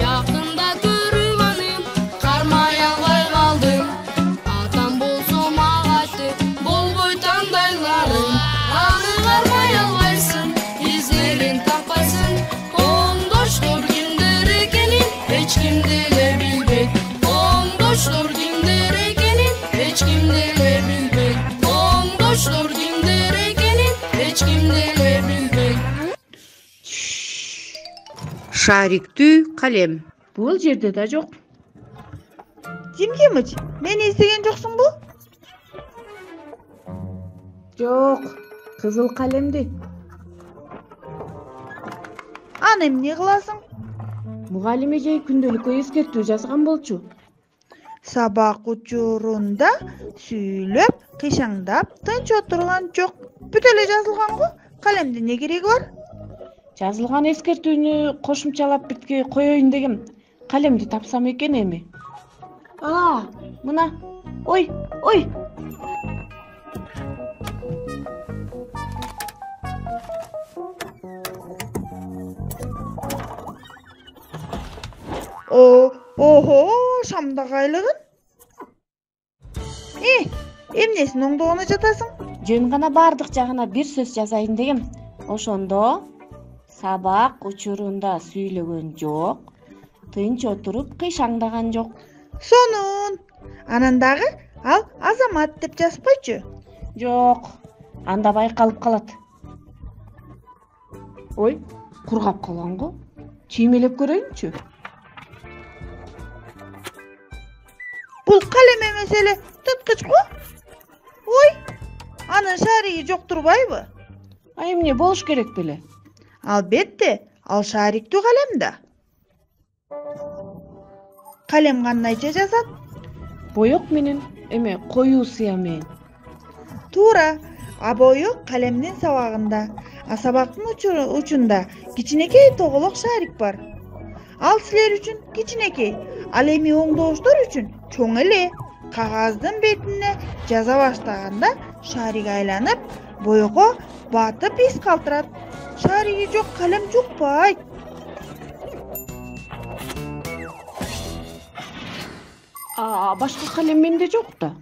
Жакында көрүп аны кармай албай калдым. Атам болсо мага айтты, болбой тандайларым. Аны кармай албайсың, излерин таппайсың. Оңдоштор кимдер экенин эч ким деле билбейт. Оңдоштор кимдер экенин эч ким деле билбейт. Оңдоштор кимдер экенин эч ким деле билбейт. Шариктүү калем. Бул жерде да жок. Жимгемич, мени издеген жоксуң бу? Жок, кызыл калемди. Аны эмне кыласың? Мугалим эже күндөлүккө эскертүү жазган болчу. Сабак учурунда сүйлөп, кыйшаңдап, тынч отурган жок. Бүт эле жазылган го. Калемдин эмне кереги бар? Жазылган эскертүүнү кошумчалап битке коеюн дегем. Калемди тапсам экен эми. Мына. Ой. Охо, шамда кайлыгын. Эмнесин оңдогону жатасың? Жөн гана бардык жагына бир сөз жазайын дегем. Ошондо сабак учурунда сүйлөгөн жок, тынч отуруп кыйшаңдаган жок. Сонун. Анан дагы ал Азамат деп жазып койчу. Жок, анда байкалып калат. Ой, кургап калган го. Чиймелеп көрөйүнчү. Бул калем эмес эле, туткуч го. Ой, анын шариги жок турбайбы? Эмне болуш керек беле? Албетте, ал шариктүү калем да. Калем кандайча жазат? Боек менен, эме коюу сыя менен. Туура, а боек калемдин сабагында, а сабактын учунда кичинекей тоголок шарик бар. Ал силер үчүн кичинекей, ал эми оңдооштор үчүн чоң эле. Кагаздын бетине жаза баштаганда шарик айланып, боекко батып из калтырат. Шариги жок калем жукпайт. Башка калем менде жок да.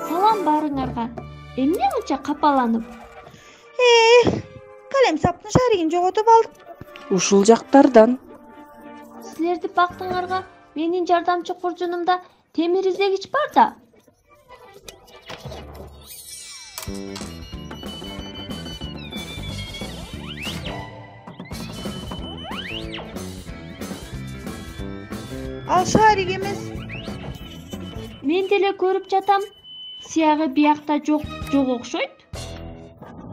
Салам баарыңарга. Эмне мынча капаланып? Калем саптын шаригин жоготуп алдык. Ушул жактардан. Силерди бактыңарга менин жардамчы куржунумда темир издегич бар да. Ал шарик эмес. Мен деле көрүп жатам. Сиягы биякта жок окшойт.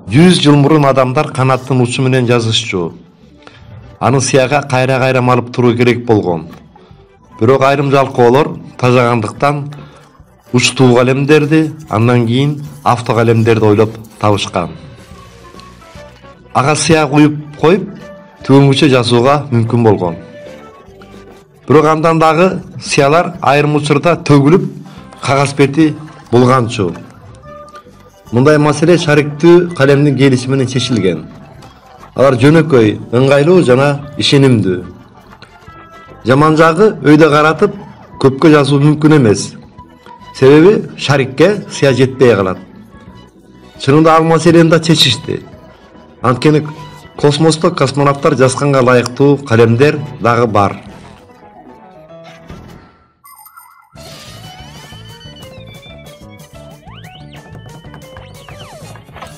100 жыл мурун адамдар канаттын учу менен жазышчу. Аны сияга кайра малып туруу керек болгон. Бирок айрым жалкоолор тажагандыктан учтуу калемдерди, андан кийин автокалемдерди ойлоп табышкан. Ага сыя куюп коюп, түбүнгүчө жазууга мүмкүн болгон. Бирок андан дагы сыялар айрым учурда төгүлүп, кагаз бети булганчу. Мындай маселе шариктүү калемдин келиши менен чечилген. Алар жөнөкөй, ыңгайлуу жана ишенимдүү. Жаман жагы өйдө каратып, көпкө жазуу мүмкүн эмес. Себеби шарикке сыя жетпей калат. Чынында ал маселени да чечишти. Анткени космосто космонавттар жазганга ылайыктуу калемдер дагы бар.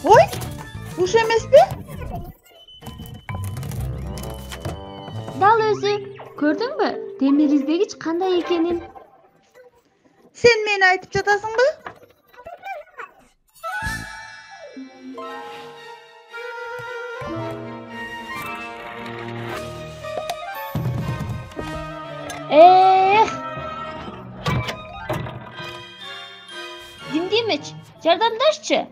Ой, уш эмеспи? Дал өзү, көрдүңбү? Темир издегич кандай экенин? Sen meni aytıp жатасыңбы? Димдимич, жардамдашчы.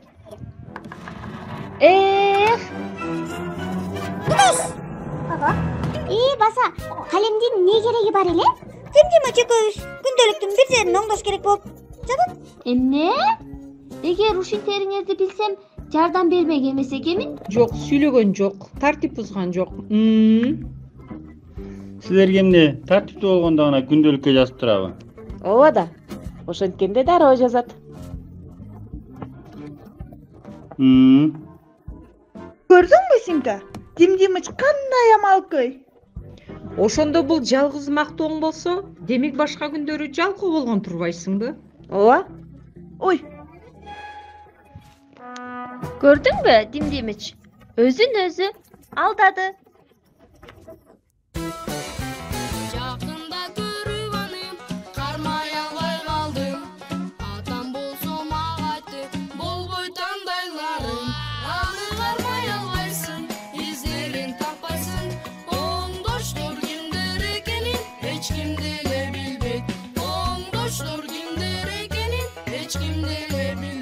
Ага. Баса, калемдин не кереги бар эле? Димдимич экөөбүз күндөлүктүн бир жерин оңдош керек болуп Эмне? Эгер ушинтериңерди билсем, жардам бермек эмес экенмин. Жок, сүйлөгөн жок, тартип бузган жок. Силерге эмне тартиптүү болгондо гана күндөлүккө жазып турабы? Ооба да. Ошенткенде дароо жазат. Көрдүңбү Симка? Дим-Димыч кандай амалкөй? Ошондо бул жалгыз мактооң болсо, демек башка күндөрү жалкоо болгон турбайсыңбы? Ооба. Ой, Көрдүңбү, Димдимич? Өзүн өзү алдады. Жакында көрүп аны кармай албай калдым. Атам болсо мага айтты, болбой тандайларым. Аны кармай албайсың, издерин таппайсың. Оңдоштор кимдер экенин эч ким деле билбейт. Оңдоштор кимдер экенин эч ким деле билбейт.